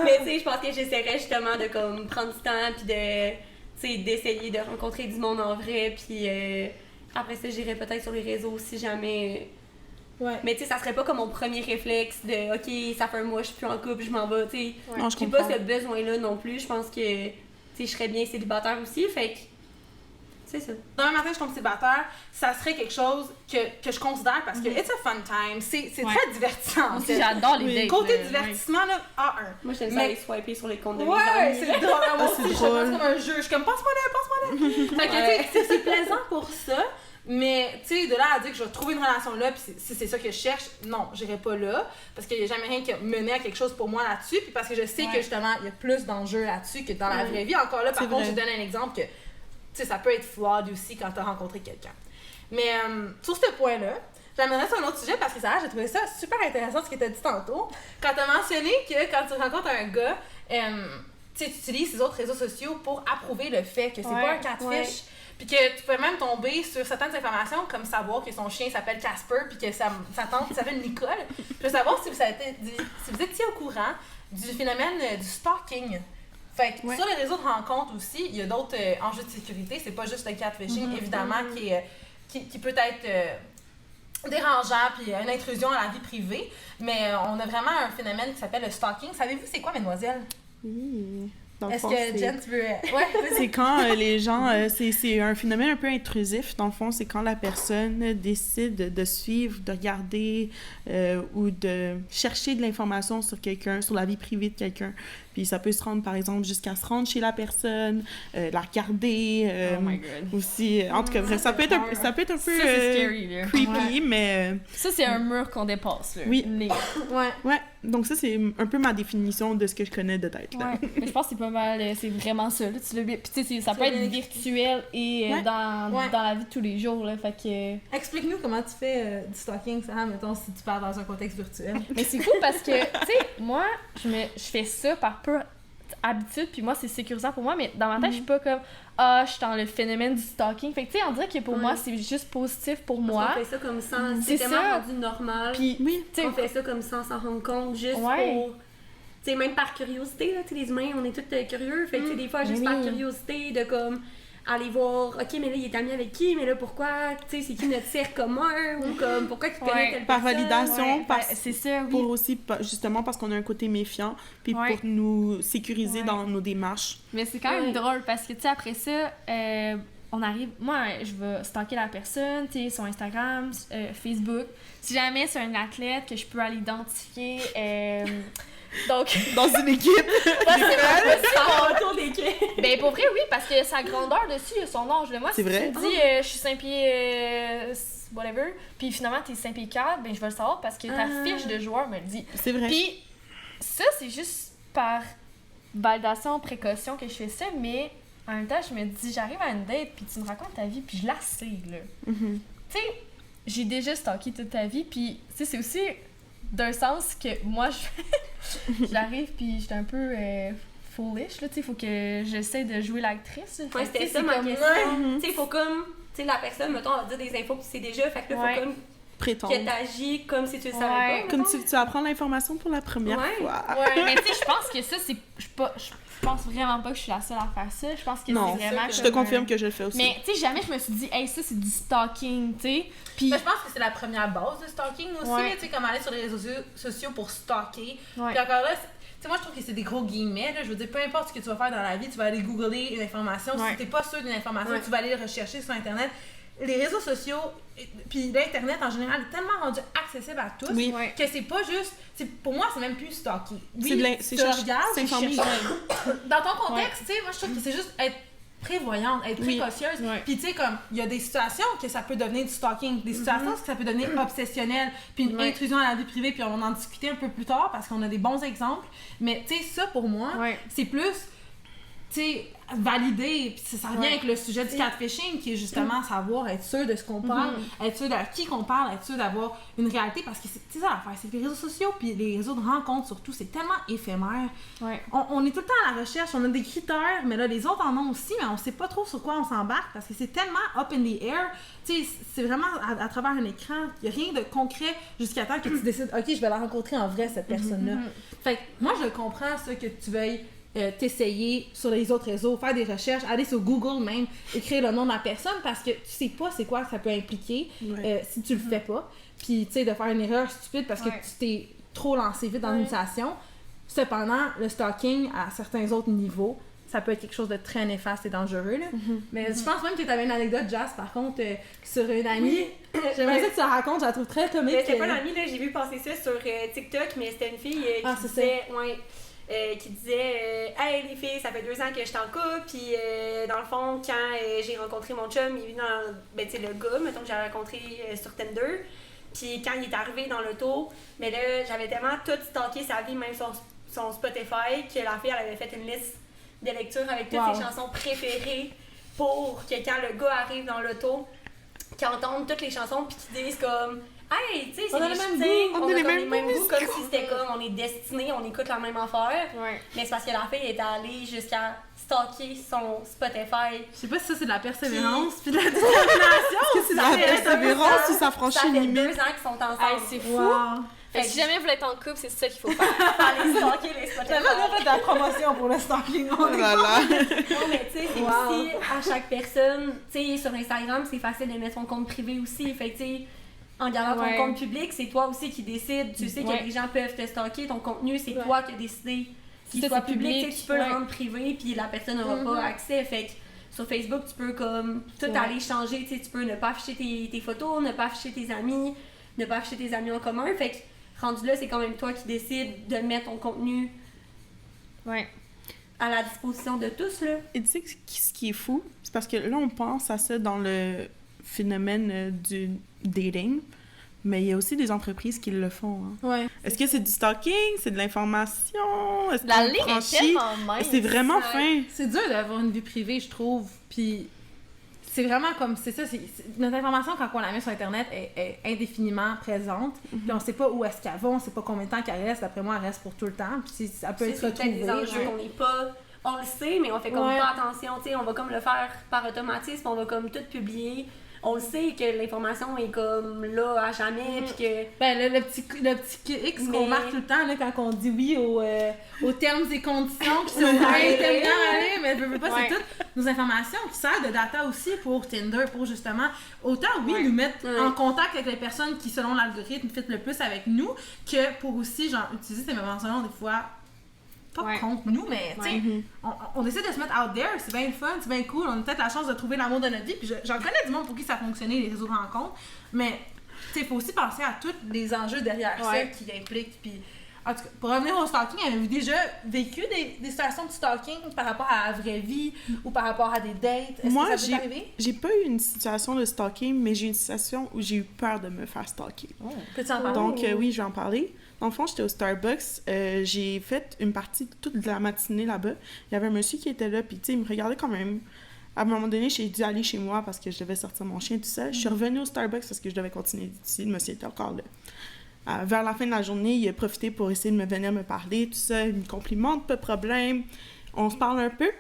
Mais tu sais, je pense que j'essaierais justement de comme prendre du temps puis de, tu sais, d'essayer de rencontrer du monde en vrai, puis après ça, j'irais peut-être sur les réseaux si jamais... Mais tu sais, ça serait pas comme mon premier réflexe de « Ok, ça fait un mois, je suis plus en couple, je m'en vais », tu sais. Non, je j'ai comprends. pas ce besoin-là non plus, je pense que, tu sais, je serais bien célibataire aussi, fait que... C'est ça. Demain matin, je tombe célibataire, ça serait quelque chose que je considère parce que it's a fun time, c'est très divertissant. Moi aussi, j'adore les dates. Côté là, divertissement, là, A1. Moi, j'aime ça aller swiper sur les comptes de mes Ouais, amis. c'est drôle. Moi aussi, c'est je fais drôle. comme un jeu. Je suis comme, passe-moi là. Fait que, tu sais, c'est plaisant pour ça. Mais, tu sais, de là à dire que je vais trouver une relation là, puis si c'est ça que je cherche, non, j'irai pas là. Parce qu'il y a jamais rien qui a mené à quelque chose pour moi là-dessus. Puis parce que je sais que, justement, il y a plus d'enjeux là-dessus que dans la vraie vie. Encore là, par contre, je donne un exemple que, tu sais, ça peut être flawed aussi quand t'as rencontré quelqu'un. Mais, sur ce point-là, j'aimerais sur un autre sujet parce que ça, j'ai trouvé ça super intéressant ce que t'as dit tantôt. Quand t'as mentionné que quand tu rencontres un gars, tu utilises ces autres réseaux sociaux pour approuver le fait que c'est pas un catfish. Puis que tu peux même tomber sur certaines informations, comme savoir que son chien s'appelle Casper, puis que sa tante s'appelle Nicole. Je veux savoir si vous étiez au courant du phénomène du stalking. Fait que sur les réseaux de rencontres aussi, il y a d'autres enjeux de sécurité. C'est pas juste le catfishing, évidemment, qui peut être dérangeant, puis une intrusion à la vie privée. Mais on a vraiment un phénomène qui s'appelle le stalking. Savez-vous c'est quoi, mesdemoiselles? Oui. Est-ce que Jen, tu veux... C'est quand les gens... c'est un phénomène un peu intrusif, dans le fond. C'est quand la personne décide de suivre, de regarder ou de chercher de l'information sur quelqu'un, sur la vie privée de quelqu'un. Puis ça peut se rendre, par exemple, jusqu'à se rendre chez la personne, la regarder. Oh my God. Aussi, en tout cas, bref, ça peut être un peu Ça, c'est scary, là. creepy, mais... Ça, c'est un mur qu'on dépasse, là. Oui. Ouais. Donc ça, c'est un peu ma définition de ce que je connais de tête, là. Ouais, mais je pense que c'est pas mal, c'est vraiment ça, là. Puis tu sais, ça peut être virtuel et dans la vie de tous les jours, là, fait que... Explique-nous comment tu fais du stalking, Sarah, mettons, si tu parles dans un contexte virtuel. Mais c'est fou parce que, tu sais, moi, je fais ça par pure habitude, puis moi, c'est sécurisant pour moi, mais dans ma tête, je suis pas comme « Ah, je suis dans le phénomène du stalking ». Fait que, tu sais, on dirait que pour moi, c'est juste positif pour moi. On fait ça comme ça, C'est tellement ça. rendu normal. Puis, oui, On fait ça comme sans s'en rendre compte, juste pour... Tu sais, même par curiosité, là, tu sais, les humains, on est tous curieux. Fait que, tu sais, des fois, juste par curiosité, de comme aller voir, OK, mais là, il est ami avec qui, mais là, pourquoi, tu sais, c'est qui notre cercle commun, ou comme, pourquoi il connaît telle par personne. validation, c'est ça, oui. pour aussi, justement, parce qu'on a un côté méfiant, puis pour nous sécuriser dans nos démarches. Mais c'est quand même drôle, parce que, tu sais, après ça, on arrive... Moi, je vais stalker la personne, tu sais, sur Instagram, Facebook. Si jamais c'est un athlète que je peux aller identifier... Donc, dans une équipe. C'est autour d'équipe. Ben pour vrai, oui, parce que sa grandeur dessus, il y a son âge. Moi, si tu me dis je suis 5 pieds whatever, puis finalement t'es 5 pieds 4, ben je vais le savoir parce que ta fiche de joueur me le dit. C'est vrai. Puis ça, c'est juste par validation, précaution que je fais ça, mais en même temps, je me dis, j'arrive à une date, puis tu me racontes ta vie, puis je la sais, là. Mm-hmm. Tu sais, j'ai déjà stalké toute ta vie, puis tu sais, c'est aussi d'un sens que moi, j'arrive, puis j'étais un peu foolish, là, tu sais, il faut que j'essaie de jouer l'actrice. Ouais, c'était ça ma question. Tu sais, il faut comme, tu sais, la personne, mettons, elle va dire des infos que tu sais déjà, fait que là, faut comme prétendre. Que t'agis comme si tu le savais pas. Comme si tu apprends l'information pour la première fois. Ouais, mais tu sais, je pense que ça, c'est... Je pense vraiment pas que je suis la seule à faire ça. Je pense que c'est vraiment... Je te confirme que je le fais aussi. Mais tu sais, jamais je me suis dit, hey, ça, c'est du stalking, tu sais. Puis... je pense que c'est la première base de stalking aussi, tu sais, comme aller sur les réseaux sociaux pour stalker. Puis encore là, tu sais, moi, je trouve que c'est des gros guillemets, là. Je veux dire, peu importe ce que tu vas faire dans la vie, tu vas aller googler une information. Si t'es pas sûr d'une information, tu vas aller le rechercher sur Internet. Les réseaux sociaux, puis l'Internet en général, est tellement rendu accessible à tous que c'est pas juste... Pour moi, c'est même plus stalker. Oui, c'est informer. Dans ton contexte, tu sais, moi, je trouve que c'est juste être prévoyante, être précautionneuse. Puis tu sais, comme, il y a des situations que ça peut devenir du stalking, des situations que ça peut devenir obsessionnel, puis une intrusion à la vie privée, puis on va en discuter un peu plus tard parce qu'on a des bons exemples. Mais tu sais, ça, pour moi, c'est plus... tu sais, valider, puis ça revient avec le sujet du catfishing, qui est justement savoir être sûr de ce qu'on parle, être sûr de qui qu'on parle, être sûr d'avoir une réalité, parce que c'est ça l'affaire, c'est que les réseaux sociaux, puis les réseaux de rencontres surtout, c'est tellement éphémère. Ouais. On est tout le temps à la recherche, on a des critères, mais là, les autres en ont aussi, mais on sait pas trop sur quoi on s'embarque, parce que c'est tellement up in the air, tu sais, c'est vraiment à travers un écran, il y a rien de concret jusqu'à temps que tu décides, ok, je vais la rencontrer en vrai, cette personne-là. Fait que moi, je comprends ça, que tu veuilles t'essayer sur les autres réseaux, faire des recherches, aller sur Google même, écrire le nom de la personne, parce que tu sais pas c'est quoi que ça peut impliquer si tu le fais pas. Puis, tu sais, de faire une erreur stupide parce que tu t'es trop lancé vite dans une situation. Cependant, le stalking à certains autres niveaux, ça peut être quelque chose de très néfaste et dangereux, là. Mais je pense même que tu avais une anecdote, Jazz, par contre, sur une amie. J'aimerais ça que tu la racontes, je la trouve très comique. C'était pas une amie, là, j'ai vu passer ça sur TikTok, mais c'était une fille qui disait... qui disait hey les filles, ça fait 2 ans que je suis en couple, puis dans le fond, quand j'ai rencontré mon chum, il est venu dans, ben tu sais, le gars, mettons que j'ai rencontré sur Tinder, puis quand il est arrivé dans l'auto, mais là, j'avais tellement tout stalké sa vie, même son Spotify, que la fille, elle avait fait une liste de lecture avec toutes ses chansons préférées pour que quand le gars arrive dans l'auto, qu'il entende toutes les chansons, puis qu'il dise comme hey, tu sais, c'est des mêmes goûts, on a les mêmes goûts, comme si c'était comme on est destinés, on écoute la même affaire. Mais c'est parce que la fille est allée jusqu'à stalker son Spotify. Je sais pas si ça c'est de la persévérance puis de la détermination. Est-ce que c'est de la persévérance ou ça franchit une limite? Ça fait 2 ans qu'ils sont ensemble. C'est fou! Fait que si jamais vous voulez être en couple, c'est ça qu'il faut faire. Aller stalker les Spotify. J'avais déjà fait de la promotion pour le stalking. Oh là là! Non, mais tu sais, c'est aussi à chaque personne, tu sais, sur Instagram, c'est facile de mettre son compte privé aussi. Fait que tu sais, en gardant ton compte public, c'est toi aussi qui décides. Tu sais que les gens peuvent te stalker, ton contenu, c'est toi qui as décidé qu'il soit public. Tu peux le rendre privé, puis la personne n'aura pas accès. Fait que sur Facebook, tu peux comme tout aller changer. Tu peux ne pas afficher tes photos, ne pas afficher tes amis, ne pas afficher tes amis en commun. Fait que rendu là, c'est quand même toi qui décides de mettre ton contenu à la disposition de tous. Là. Et tu sais ce qui est fou? C'est parce que là, on pense à ça dans le phénomène du dating, mais il y a aussi des entreprises qui le font. Hein. Est-ce que c'est du stalking? C'est de l'information? Est-ce la ligne est tellement mince. C'est vraiment fin. C'est dur d'avoir une vie privée, je trouve. Puis c'est vraiment comme... C'est ça, notre information, quand on la met sur Internet, est indéfiniment présente. Puis on sait pas où est-ce qu'elle va, on sait pas combien de temps qu'elle reste. D'après moi, elle reste pour tout le temps. Puis ça peut être retrouvé. C'est des enjeux qu'on n'est pas... On le sait, mais on fait comme pas attention. T'sais, on va comme le faire par automatisme, on va comme tout publier. On le sait que l'information est comme là à jamais, puis que... Ben, le petit X qu'on marque tout le temps, là, quand on dit oui aux termes et conditions, qui sont allés, mais je veux pas, c'est toutes nos informations qui servent de data aussi pour Tinder, pour justement, autant, nous mettre en contact avec les personnes qui, selon l'algorithme, fit le plus avec nous, que pour aussi, genre, utiliser ces informations, des fois, pas contre nous, mais tu sais, on essaie de se mettre out there, c'est bien fun, c'est bien cool, on a peut-être la chance de trouver l'amour de notre vie, puis j'en connais du monde pour qui ça a fonctionné, les réseaux de rencontres, mais tu sais, il faut aussi penser à tous les enjeux derrière ça qui impliquent, puis en tout cas, pour revenir au stalking, avez-vous déjà vécu des situations de stalking par rapport à la vraie vie ou par rapport à des dates? Est-ce Moi, que ça peut arriver? j'ai pas eu une situation de stalking, mais j'ai eu une situation où j'ai eu peur de me faire stalker. Peux-tu en parler? Donc, oui, je vais en parler. Dans le fond, j'étais au Starbucks. J'ai fait une partie toute de la matinée là-bas. Il y avait un monsieur qui était là, puis tu sais, il me regardait quand même. À un moment donné, j'ai dû aller chez moi parce que je devais sortir mon chien, tout ça. Je suis revenue au Starbucks parce que je devais continuer ici. Le monsieur était encore là. Vers la fin de la journée, il a profité pour essayer de venir me parler, tout ça. Il me complimente, pas de problème. On se parle un peu.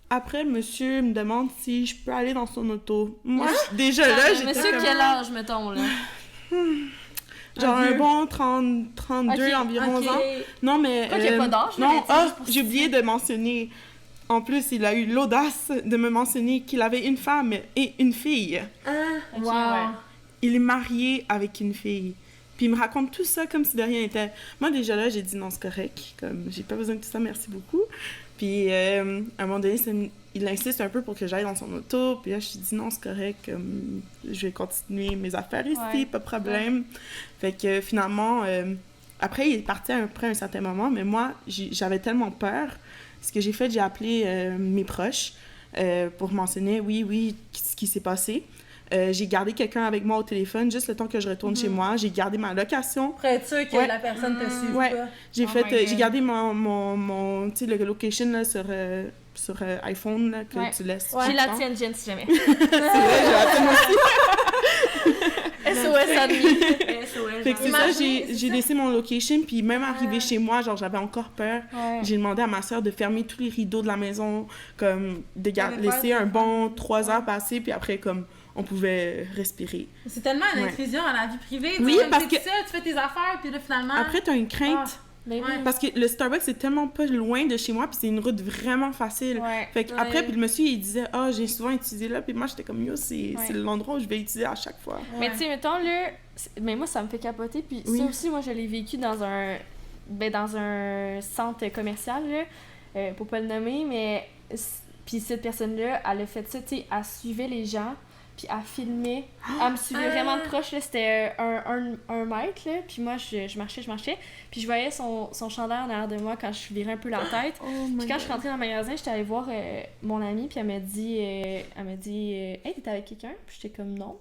Après, le monsieur me demande si je peux aller dans son auto. Moi, déjà là, j'étais Monsieur, comme... quel âge, mettons, là? Genre un bon 32 environ ans. Non, mais... Quoi qu'il n'y a pas d'âge, non, j'ai oublié de mentionner. En plus, il a eu l'audace de me mentionner qu'il avait une femme et une fille. Il est marié avec une fille. Puis il me raconte tout ça comme si de rien n'était. Moi, déjà là, j'ai dit non, c'est correct. Comme, j'ai pas besoin de tout ça, merci beaucoup. Puis à un moment donné, il insiste un peu pour que j'aille dans son auto. Puis là, je lui dis non, c'est correct. Je vais continuer mes affaires ici, pas de problème. Fait que finalement, après, il est parti après un certain moment. Mais moi, j'avais tellement peur. Ce que j'ai fait, j'ai appelé mes proches pour mentionner, oui, ce qui s'est passé. J'ai gardé quelqu'un avec moi au téléphone juste le temps que je retourne chez moi. J'ai gardé ma location. Pour être sûr que la personne te suive pas. J'ai gardé mon tu sais, le location là, sur sur iPhone, là, que Ouais. tu laisses. J'ai tout la le temps. tienne, Jen, si jamais. C'est vrai, j'ai la tienne aussi. SOS admis. Fait que c'est ça, j'ai laissé mon location, puis même arrivé chez moi, genre, j'avais encore peur. Ouais. J'ai demandé à ma soeur de fermer tous les rideaux de la maison, comme, T'avais laisser peur, un bon 3 heures passer, puis après, comme, on pouvait respirer. C'est tellement une Ouais. intrusion à la vie privée. Oui, tu sais, parce t'es que- tout seul, tu fais tes affaires, puis là, finalement... Après, t'as une crainte, Mais oui. Ouais. parce que le Starbucks, c'est tellement pas loin de chez moi, puis c'est une route vraiment facile. Ouais. Fait que Ouais. après, puis le monsieur, il disait « Ah, j'ai souvent utilisé là », puis moi, j'étais comme « Yo, c'est Ouais. l'endroit où je vais utiliser à chaque fois. » Mais tu sais, mettons, là, mais moi, ça me fait capoter. Puis Oui. ça aussi, moi, je l'ai vécu dans un centre commercial, là, pour pas le nommer, mais... Puis cette personne-là, elle a fait ça, tu sais, elle suivait les gens, puis elle filmait. Elle me suivait vraiment de proche, là, c'était un mètre, là, puis moi, je marchais, puis je voyais son chandail en arrière de moi quand je virais un peu la tête. Puis quand je suis rentrée dans le magasin, j'étais allée voir mon amie, puis elle m'a dit, hey, t'es avec quelqu'un? Puis j'étais comme non.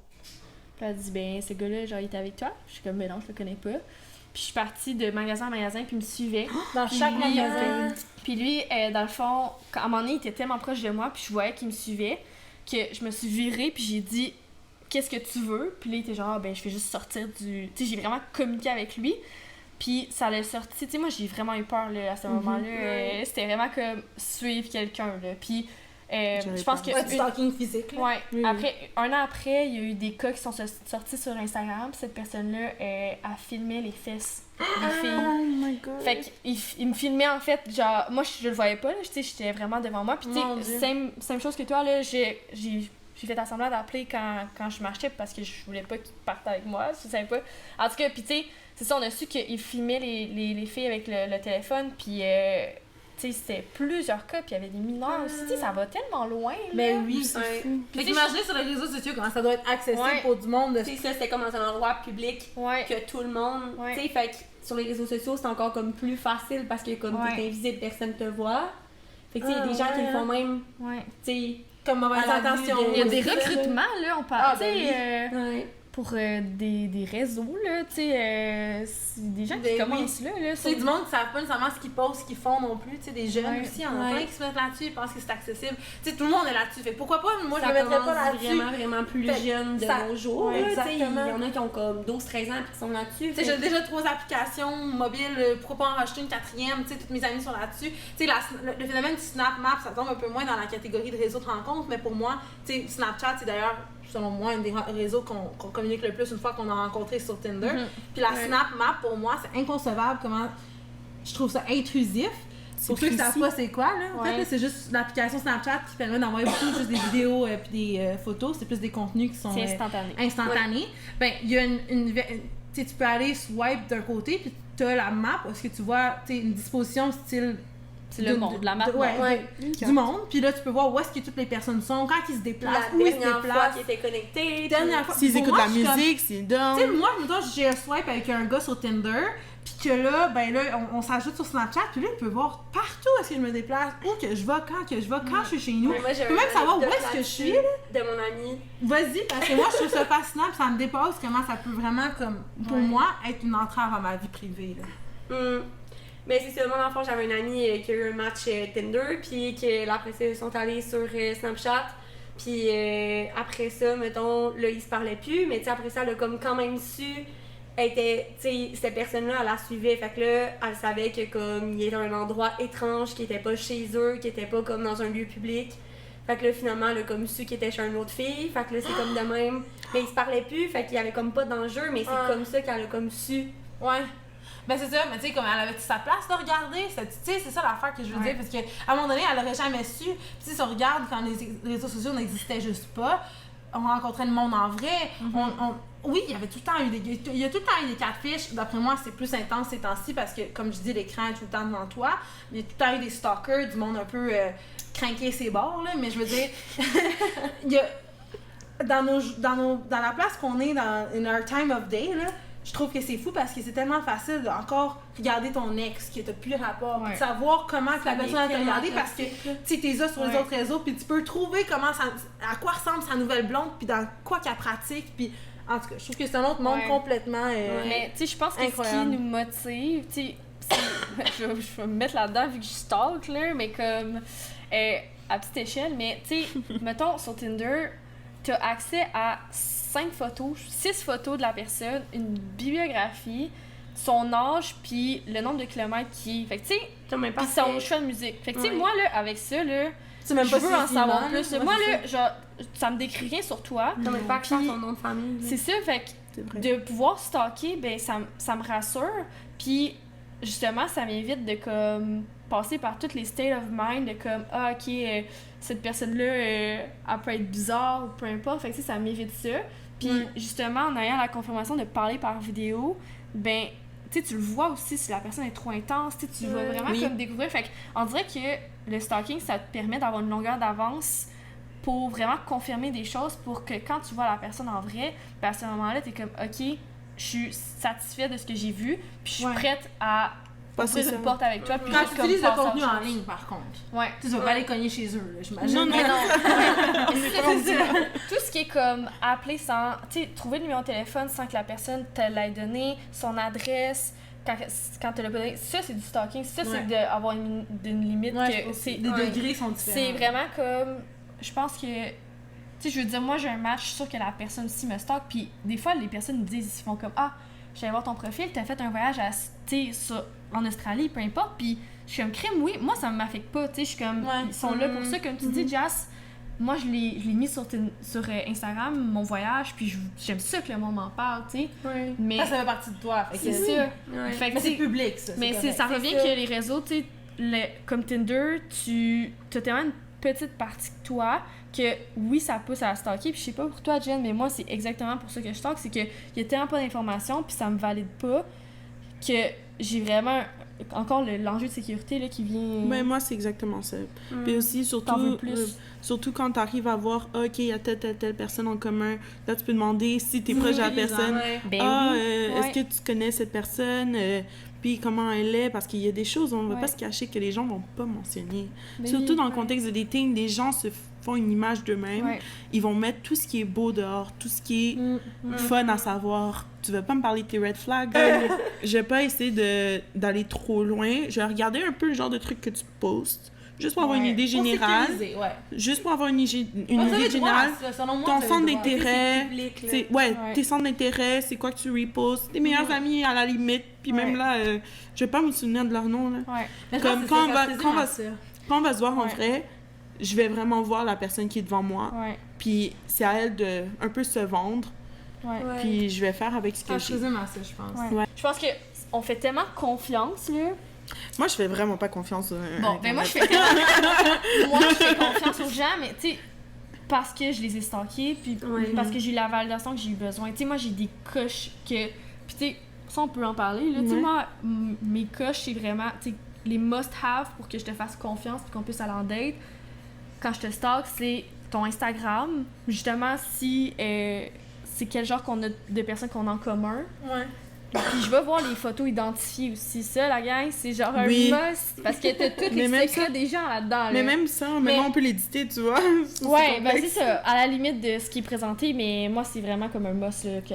Puis elle a dit, ben, ce gars-là, genre, il était avec toi? Puis je suis comme, ben non, je le connais pas. Puis je suis partie de magasin en magasin, puis il me suivait. Dans Puis chaque lui, magasin. Puis lui, dans le fond, à un moment donné, il était tellement proche de moi, puis je voyais qu'il me suivait, que je me suis virée, puis j'ai dit, qu'est-ce que tu veux? Puis là, il était genre, ben, je vais juste sortir du... Tu sais, j'ai vraiment communiqué avec lui. Puis ça l'a sorti. Tu sais, moi, j'ai vraiment eu peur, là, à ce moment-là. Ouais. C'était vraiment comme suivre quelqu'un, là. Puis J'avais je pense peur. que... Ouais, du stalking physique, là. Ouais. Oui, oui. Après, un an après, il y a eu des cas qui sont sortis sur Instagram. Cette personne-là a filmé les fesses des filles. Oh my God! Fait qu'il me filmait en fait, genre, moi je le voyais pas, là, tu sais, j'étais vraiment devant moi. Puis tu Mon sais, Dieu. same chose que toi, là, j'ai fait semblant d'appeler quand je marchais parce que je voulais pas qu'il parte avec moi, je savais pas. En tout cas, puis tu sais, c'est ça, on a su qu'il filmait les filles avec le téléphone, puis tu sais, c'était plusieurs cas, puis il y avait des mineurs aussi, tu sais, ça va tellement loin, là. Mais oui. C'est Ouais. fou. Fait qu'imaginez sur les réseaux sociaux comment ça doit être accessible Ouais. pour du monde de... Tu sais, ça, c'était comme dans un endroit public Ouais. que tout le monde. Ouais. Tu sais, fait que sur les réseaux sociaux, c'est encore comme plus facile parce que comme Ouais. t'es invisible, personne te voit. Fait que tu sais, il y a des Ah, gens qui le ouais. font même, Ouais. tu sais. Comme mauvaise À la intention. vue de- Il y a des c'est ça. recrutements, là, on parle, Ah, tu sais, ben Ouais. pour des réseaux, là, tu sais, c'est des gens qui Ben commencent là, C'est du monde qui savent pas nécessairement ce qu'ils posent, ce qu'ils font non plus. Tu sais, des jeunes Ouais. aussi, il y en a Ouais. plein qui se mettent là-dessus, ils pensent que c'est accessible. Tu sais, tout le monde est là-dessus. Fait que pourquoi pas, moi, je Ça me mettrais pas commence là-dessus. vraiment plus Fait que jeune de ça- nos jours. Ouais, là, tu sais, il y exactement. en a qui ont comme 12-13 ans et qui sont là-dessus. Tu sais, fait j'ai que- déjà 3 applications mobiles, pourquoi pas en rajouter une 4e, tu sais, toutes mes amies sont là-dessus. Tu sais, le phénomène du Snap Map, ça tombe un peu moins dans la catégorie de réseau de rencontres, mais pour moi, tu sais, Snapchat, c'est d'ailleurs, selon moi, un des réseaux qu'on communique le plus une fois qu'on a rencontré sur Tinder. Mhm. Puis la Ouais. Snap Map, pour moi, c'est inconcevable comment je trouve ça intrusif. Pour ceux qui savent précis. pas c'est quoi, là, en fait, Ouais. là, c'est juste l'application Snapchat qui permet d'envoyer beaucoup juste des vidéos puis des photos, c'est plus des contenus qui sont C'est instantané. instantanés. Ben, il y a tu sais, tu peux aller swipe d'un côté, puis tu as la map, où est-ce que tu vois, tu sais, une disposition style... C'est le monde, la map ouais, monde. Ouais. du monde, puis là, tu peux voir où est-ce que toutes les personnes sont, quand ils se La déplacent, où ils se dernière fois déplacent. qu'ils étaient connectés. Dernière fois. S'ils Pour écoutent moi, la je suis comme- musique, c'est Tu sais, dumb. moi, mettons, j'ai un swipe avec un gars sur Tinder, puis que là, ben là, on s'ajoute sur Snapchat, puis là, il peut voir partout où est-ce que je me déplace, où que je vais, quand je suis chez nous. Ouais, moi, j'ai Je peux un même savoir où anecdote est-ce que je suis, là-dessus de mon ami. Vas-y, parce que moi, je trouve ça fascinant, puis ça me dépasse comment ça peut vraiment, comme, pour Ouais. moi, être une entrave à ma vie privée, là. Mais c'est seulement l'enfant, j'avais une amie qui a eu un match Tinder, puis après ça, ils sont allés sur Snapchat. Puis après ça, mettons, là, ils se parlaient plus, mais tu sais, après ça, elle a comme quand même su, elle était, tu sais, cette personne-là, elle la suivait, fait que là, elle savait que comme, il était un endroit étrange, qui était pas chez eux, qui était pas comme dans un lieu public. Fait que là, finalement, elle a comme su qu'il était chez une autre fille, fait que là, c'est comme de même. Mais ils se parlaient plus, fait qu'il y avait comme pas d'enjeu, mais c'est Ah. comme ça qu'elle a comme su. Ouais. Ben c'est ça, mais tu sais, comme elle avait sa place de regarder, tu sais, c'est ça l'affaire que je veux Ouais. dire, parce qu'à un moment donné, elle aurait jamais su. Puis tu sais, si on regarde quand les réseaux sociaux n'existaient juste pas, on rencontrait le monde en vrai, oui, il y avait tout le temps il y a tout le temps eu des catfish. D'après moi, c'est plus intense ces temps-ci parce que, comme je dis, l'écran est tout le temps devant toi. Il y a tout le temps eu des stalkers, du monde un peu craqué ses bords, là, mais je veux dire, il y a dans la place qu'on est dans in our time of day, là, je trouve que c'est fou parce que c'est tellement facile de encore regarder ton ex qui t'a plus rapport, Ouais. de savoir comment que la Ça personne a devient regardé tellement parce que toxique, là. tu sais, t'es là sur les Ouais. autres réseaux puis tu peux trouver comment ça, à quoi ressemble sa nouvelle blonde puis dans quoi qu'elle pratique puis en tout cas, je trouve que c'est un autre monde Ouais. complètement Mais tu sais, je pense que ce qui Incroyable. nous motive, tu sais, je vais me mettre là-dedans vu que je stalk, là, mais comme. à petite échelle, mais tu sais, mettons, sur Tinder, t'as accès à 6 photos de la personne, une bibliographie, son âge, puis le nombre de kilomètres qui... Fait que tu sais, puis son choix de musique. Fait que tu sais, moi, là, avec ça, là, je veux en savoir plus. Moi, là, genre, ça me décrit rien sur toi. T'as même pas accès à ton nom de famille. C'est ça, fait que de pouvoir stalker, ben ça me rassure. Puis justement, ça m'évite de comme passer par toutes les state of mind de comme cette personne-là, elle peut être bizarre ou peu importe. Fait que ça m'évite ça. Puis justement, en ayant la confirmation de parler par vidéo, ben tu le vois aussi si la personne est trop intense, tu vas vraiment comme découvrir. Fait qu'on dirait que le stalking, ça te permet d'avoir une longueur d'avance pour vraiment confirmer des choses pour que quand tu vois la personne en vrai, ben à ce moment-là, t'es comme, OK, je suis satisfaite de ce que j'ai vu, puis je suis prête à ouvrir une porte avec toi. Puis quand tu utilises le contenu en ligne, par contre, tu vas pas aller cogner chez eux, là, j'imagine. Non. Tout ce qui est comme appeler sans... Tu sais, trouver le numéro de téléphone sans que la personne te l'ait donné, son adresse... Quand tu l'as pas donné, ça c'est du stalking, ça c'est d'avoir une limite que c'est... Les degrés sont différents. C'est vraiment comme... Je pense que... Tu sais, je veux dire, moi j'ai un match, je suis sûre que la personne aussi me stalk, puis des fois les personnes me disent, ils font comme, j'allais voir ton profil, t'as fait un voyage en Australie, peu importe, puis je suis comme crime, oui, moi ça m'affecte pas, tu sais, je suis comme, ils sont là pour ça, comme tu dis, Jas, moi je l'ai mis sur Instagram, mon voyage, puis j'aime ça que le monde m'en parle, tu sais. Mais ça fait partie de toi, c'est ça. Fait que c'est public, ça. Mais ça revient que les réseaux, tu sais, comme Tinder, t'as tellement une petite partie de toi que oui, ça pousse à stalker. Puis je sais pas pour toi, Jen, mais moi, c'est exactement pour ça que je stalk. C'est qu'il y a tellement pas d'informations, puis ça me valide pas, que j'ai vraiment encore l'enjeu de sécurité là, qui vient. Mais moi, c'est exactement ça. Puis aussi, surtout quand tu arrives à voir, OK, il y a telle personne en commun, là, tu peux demander si tu es proche de la personne. Est-ce que tu connais cette personne? Puis comment elle est, parce qu'il y a des choses, on ne va pas se cacher que les gens vont pas mentionner. Surtout dans le contexte de dating, les gens se font une image d'eux-mêmes. Ils vont mettre tout ce qui est beau dehors, tout ce qui est fun à savoir. Tu veux pas me parler de tes red flags? Je vais pas essayer d'aller trop loin. Je vais regarder un peu le genre de trucs que tu postes. Juste pour avoir une idée générale. Juste pour avoir une idée générale. Ton centre d'intérêt. Tes centres d'intérêt, c'est quoi que tu repostes. Tes meilleurs amis à la limite. Puis même là, je vais pas me souvenir de leur nom. Là. Comme quand on va se voir en vrai, je vais vraiment voir la personne qui est devant moi. Puis c'est à elle de un peu se vendre. Puis je vais faire avec ce que j'ai. Je pense. Je pense qu'on fait tellement confiance, là. Moi, je fais vraiment pas confiance. Moi, je fais confiance aux gens, mais tu sais, parce que je les ai stalkés, puis parce que j'ai eu la validation que j'ai eu besoin. Tu sais, moi, j'ai des coches que. Puis tu sais, ça, on peut en parler, là. Tu sais, moi, mes coches, c'est vraiment, tu sais, les must-have pour que je te fasse confiance puis qu'on puisse aller en date. Quand je te stalk, c'est ton Instagram. Justement, si c'est quel genre de personnes qu'on a en commun. Puis je vais voir les photos identifiées aussi. Ça, la gang, c'est genre un must. Parce que t'as tous les secrets des gens là-dedans. Là. Mais même ça, maintenant, on peut l'éditer, tu vois. C'est ça. À la limite de ce qui est présenté, mais moi, c'est vraiment comme un must. Là, que...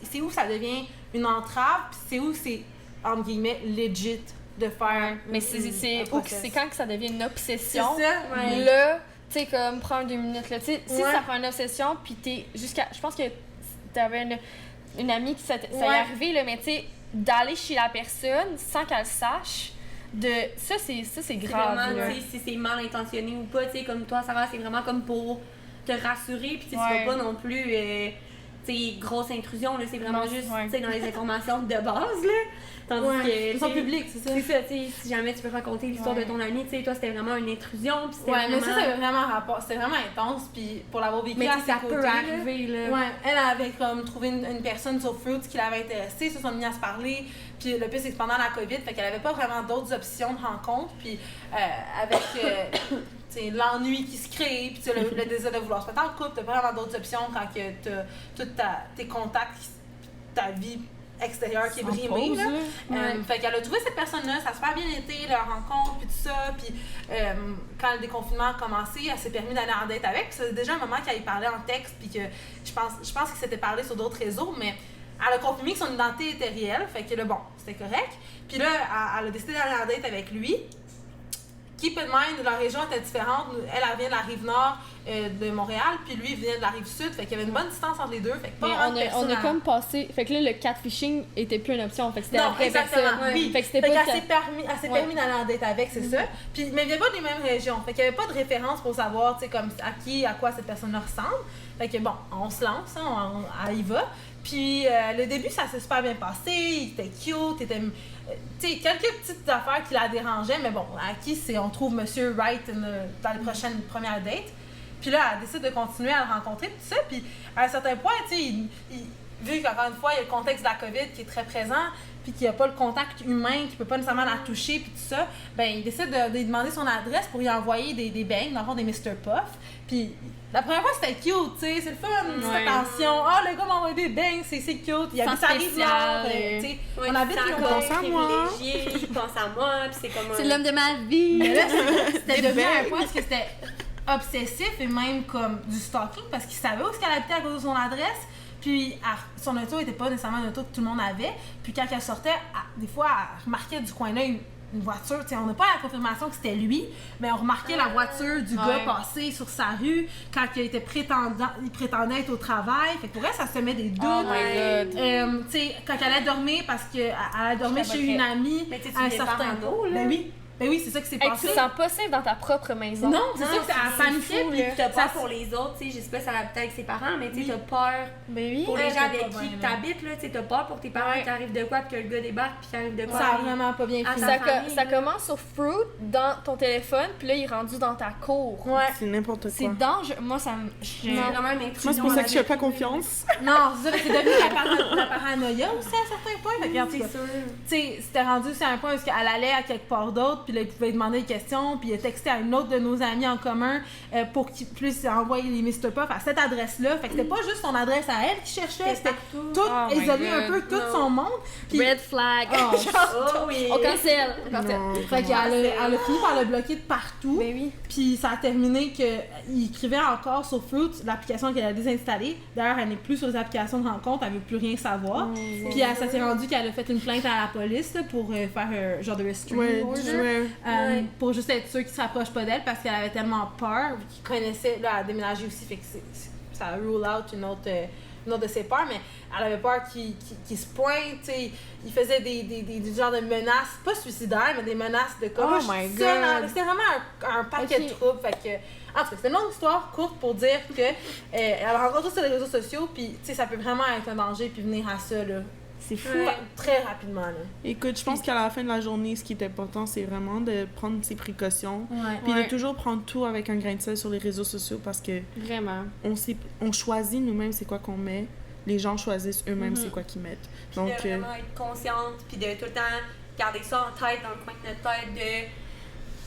C'est où ça devient une entrave, puis c'est où c'est, entre guillemets, legit de faire. Mais c'est quand que ça devient une obsession. C'est ça, Là, tu sais, comme, prends 2 minutes. Là. Si ça prend une obsession, puis t'es jusqu'à. Je pense que t'avais une amie qui ça y est arrivé, là, mais tu sais, d'aller chez la personne sans qu'elle sache, ça c'est grave. Vraiment, si c'est mal intentionné ou pas, tu sais, comme toi, Sarah, c'est vraiment comme pour te rassurer, puis tu vas pas non plus, grosse intrusion, là, c'est vraiment juste, tu sais, dans les informations de base, là. Tandis que. C'est son public, c'est ça. C'est ça, tu sais, si jamais tu peux raconter l'histoire de ton ami, tu sais, toi, c'était vraiment une intrusion, puis c'était mais ça, c'était vraiment rapport, c'était vraiment intense, puis pour l'avoir vécu mais à ses ça côtés, peut arriver, là. Elle avait comme trouvé une personne sur Fruits qui l'avait intéressée, ils se sont mis à se parler, puis le pire, c'est que pendant la COVID, fait qu'elle avait pas vraiment d'autres options de rencontre, puis avec l'ennui qui se crée, puis le désir de vouloir se mettre en couple, t'as pas vraiment d'autres options quand que t'as tous tes contacts, ta vie extérieure qui est brimée. Fait qu'elle a trouvé cette personne-là, ça a super bien été, leur rencontre, puis tout ça, puis quand le déconfinement a commencé, elle s'est permis d'aller en date avec, puis c'est déjà un moment qu'elle y parlait en texte, puis que je pense qu'il s'était parlé sur d'autres réseaux, mais elle a confirmé que son identité était réelle, fait que là, bon, c'était correct. Puis là, elle a décidé d'aller en date avec lui, keep in mind, leur région était différente. Elle vient de la Rive-Nord de Montréal, puis lui, il vient de la Rive-Sud. Fait qu'il y avait une bonne distance entre les deux. Fait que pas vraiment de on a personnes comme passé. Fait que là, le catfishing était plus une option. Fait que c'était la non, vraie exactement. personne. Oui. Fait que c'était Fait pas. qu'elle s'est permis d'aller en date avec, c'est ça. Puis, mais il n'y avait pas des mêmes régions. Fait qu'il n'y avait pas de référence pour savoir, tu sais, comme à quoi cette personne-là ressemble. Fait que bon, on se lance, hein, elle y va. Puis le début, ça s'est super bien passé. Il était cute, tu sais, quelques petites affaires qui la dérangeaient, mais bon, à qui on trouve Monsieur Wright dans les prochaines premières dates. Puis là, elle décide de continuer à le rencontrer, tout ça. Puis à un certain point, tu sais, vu qu'encore une fois, il y a le contexte de la COVID qui est très présent, puis qu'il n'y a pas le contact humain, qu'il peut pas nécessairement la toucher, puis tout ça, ben il décide de lui demander son adresse pour lui envoyer des bangs, dans le fond, des Mr. Puff. Puis la première fois, c'était cute, tu sais, c'est le fun, une petite attention. Ah, le gars m'a envoyé des bangs, c'est cute. Il y a ça arrive là, tu sais, on habite un là. pense à moi. Il pense à moi, puis c'est comme C'est l'homme de ma vie. Mais là, c'était devenu un point parce que c'était obsessif et même comme du stalking parce qu'il savait où est-ce qu'elle habitait à cause de son adresse. Puis son auto n'était pas nécessairement une auto que tout le monde avait. Puis quand elle sortait, des fois, elle remarquait du coin d'œil une voiture. T'sais, on n'a pas la confirmation que c'était lui, mais on remarquait la voiture du gars passer sur sa rue quand il prétendait être au travail. Fait que pour elle, ça se met des doutes. Oh my God. Quand elle allait dormir parce qu'elle allait dormir chez une amie à un certain dos, là. Ben oui, c'est ça qui s'est Hey, passé. tu te sens pas safe dans ta propre maison. Non, c'est ça que ça paniquait. Puis t'as peur pour les autres, tu sais, je sais pas si elle habite avec ses parents, mais tu sais, t'as peur Ben oui. pour les gens avec pas qui bien, t'habites, là, tu sais, t'as peur pour tes parents qui arrivent de quoi, puis que le gars débarque, puis qu'il arrive de quoi. Ça a vraiment pas bien fini. Ça commence sur Fruit dans ton téléphone, puis là, il est rendu dans ta cour. Ouais. C'est n'importe quoi. C'est dangereux. Moi, ça me. C'est vraiment une intrusion. Moi, c'est pour ça que je fais pas avec- confiance. Non, c'est devenu la paranoïa aussi à certains points. Fait que, regarde, C'est sûr. tu sais, c'était rendu aussi à un point où elle allait à quelque part d'autre, puis là, il pouvait demander des questions, puis il a texté à une autre de nos amis en commun pour qu'il puisse envoyer les Mr. Puff à cette adresse-là. Fait que c'était pas juste son adresse à elle qui cherchait, c'était tout Oh my isolé God. un peu, tout son monde. Puis, Red flag. Oh oui. On cancelle. On cancelle. Non. fait qu'elle a fini par le bloquer de partout. Ben oui. Puis ça a terminé qu'il écrivait encore sur Fruit, l'application qu'elle a désinstallée. D'ailleurs, elle n'est plus sur les applications de rencontre, elle veut plus rien savoir. Puis ça s'est rendu qu'elle a fait une plainte à la police là, pour faire un genre de restraining order. Pour juste être sûre qu'il se rapproche pas d'elle parce qu'elle avait tellement peur, vu qu'il connaissait, là, elle a déménagé aussi, fait que ça rule out une autre de ses peurs, mais elle avait peur qu'il se pointe, tu sais, il faisait des genres de menaces, pas suicidaires, mais des menaces de comme, Oh je suis my seule, God. c'était vraiment un paquet de troubles, fait que, en tout cas, c'est une longue histoire courte pour dire que elle a rencontré sur les réseaux sociaux, puis tu sais, ça peut vraiment être un danger, puis venir à ça, là. C'est fou. Très rapidement, là. Écoute, je pense qu'à la fin de la journée, ce qui est important, c'est vraiment de prendre ses précautions. Ouais. Puis de toujours prendre tout avec un grain de sel sur les réseaux sociaux parce que Vraiment. on choisit nous-mêmes c'est quoi qu'on met. Les gens choisissent eux-mêmes c'est quoi qu'ils mettent. Puis Donc, de vraiment être consciente, puis de tout le temps garder ça en tête, dans le coin de notre tête, de,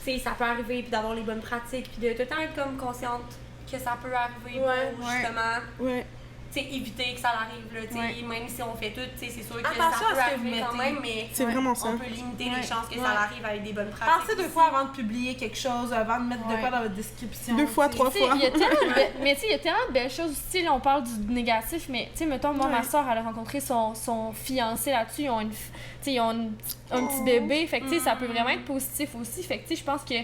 tu sais, ça peut arriver, puis d'avoir les bonnes pratiques, puis de tout le temps être comme consciente que ça peut arriver pour justement, ouais. tu sais, éviter que ça arrive, là, tu sais, même si on fait tout, tu sais, c'est sûr que Attention ça peut à ce que vous arriver quand mettez. même, mais C'est vraiment ça. on peut limiter les chances que ça arrive avec des bonnes pratiques. Pensez 2 fois avant de publier quelque chose, avant de mettre de quoi dans votre description. 2 fois, 3 Tu sais, fois. il y a tellement de mais tu sais, il y a tellement de belles choses aussi. Là, on parle du négatif, mais tu sais, mettons, moi, ma soeur, elle a rencontré son fiancé là-dessus. Ils ont, ils ont un petit bébé. Fait que, tu sais, ça peut vraiment être positif aussi. Fait que, tu sais, je pense que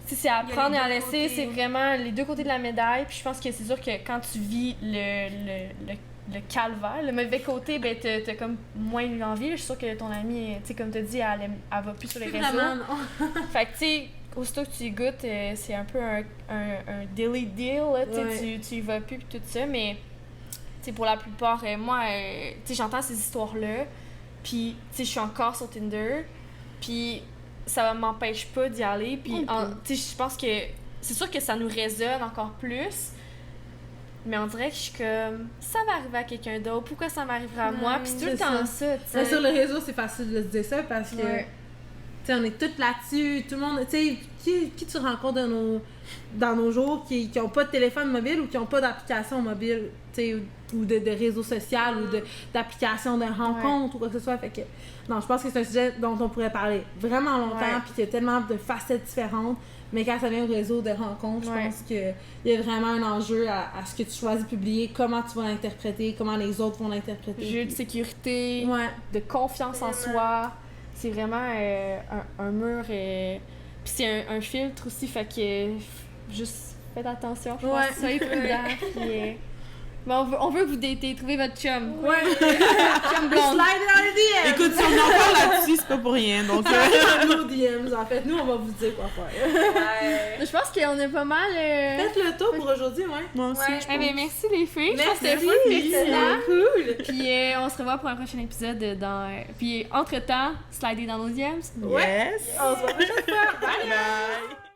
si c'est à Il y a prendre les et à deux laisser, côtés. c'est vraiment les deux côtés de la médaille. Puis je pense que c'est sûr que quand tu vis le calvaire, le mauvais côté, ben t'as comme moins eu envie. Je suis sûre que ton amie, tu sais, comme tu dis, elle va plus sur les réseaux. Vraiment, non. Fait que, tu sais, aussitôt que tu y goûtes, c'est un peu un daily deal, là, tu y vas plus pis tout ça, mais, tu sais, pour la plupart, moi, tu sais, j'entends ces histoires-là, puis, tu sais, je suis encore sur Tinder, puis ça m'empêche pas d'y aller, puis, tu sais, je pense que c'est sûr que ça nous résonne encore plus, mais on dirait que je suis comme, ça va arriver à quelqu'un d'autre, pourquoi ça m'arrivera à moi, puis c'est tout le c'est temps ça. ça, tu Mais sais. sur les réseaux, c'est facile de se dire ça parce que, tu sais, on est toutes là-dessus, tout le monde, tu sais, qui tu rencontres dans nos jours qui n'ont pas de téléphone mobile ou qui n'ont pas d'application mobile, tu sais, ou de réseau social ou d'application de rencontre ou quoi que ce soit. Fait que, non, je pense que c'est un sujet dont on pourrait parler vraiment longtemps, puis qu'il y a tellement de facettes différentes. Mais quand ça vient au réseau de rencontres, je pense qu'il y a vraiment un enjeu à ce que tu choisis de publier, comment tu vas l'interpréter, comment les autres vont l'interpréter. Jeu de sécurité, Ouais. de confiance en soi. C'est vraiment un mur Puis c'est un filtre aussi, fait que juste faites attention, je pense. Ouais. Soyez prudents. Puis, bon, on veut que vous datez, trouvez votre chum. Ouais. Chum blonde. Slide dans les DM. Écoute, si on en parle là-dessus, c'est pas pour rien. Donc, Dans nos DMs, en fait. Nous, on va vous dire quoi faire. Ouais. Je pense qu'on a pas mal. Peut-être le tour pour aujourd'hui, ouais. moi aussi, Ouais. je Eh bien, pense. merci les filles. Je pense que c'était Merci. fun, pertinent. Cool. Puis on se revoit pour un prochain épisode dans. Puis entre-temps, slidez dans nos DMs. Yes! On se voit la prochaine fois. Bye. Bye!